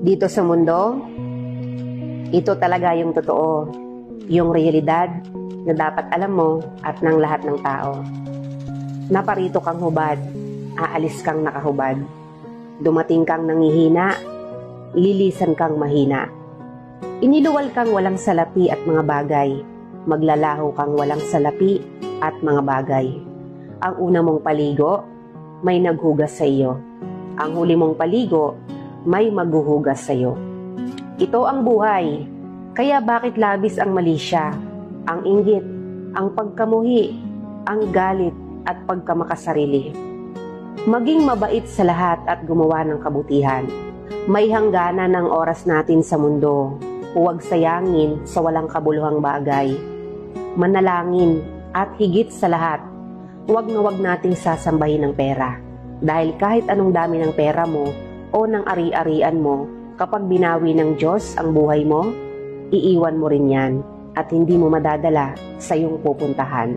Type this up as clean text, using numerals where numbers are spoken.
Dito sa mundo, ito talaga yung totoo, yung realidad na dapat alam mo at ng lahat ng tao. Naparito kang hubad, aalis kang nakahubad. Dumating kang nangihina, lilisan kang mahina. Iniluwal kang walang salapi at mga bagay, maglalaho kang walang salapi at mga bagay. Ang una mong paligo, may naghugas sa iyo. Ang huli mong paligo, may maghuhugas sa iyo. Ito ang buhay, kaya bakit labis ang mali siya, ang inggit, ang pagkamuhi, ang galit at pagkamakasarili. Maging mabait sa lahat at gumawa ng kabutihan. May hangganan ng oras natin sa mundo. Huwag sayangin sa walang kabuluhang bagay. Manalangin at higit sa lahat, huwag na huwag nating sasambahin ng pera. Dahil kahit anong dami ng pera mo o ng ari-arian mo, kapag binawi ng Diyos ang buhay mo, iiwan mo rin yan at hindi mo madadala sa iyong pupuntahan.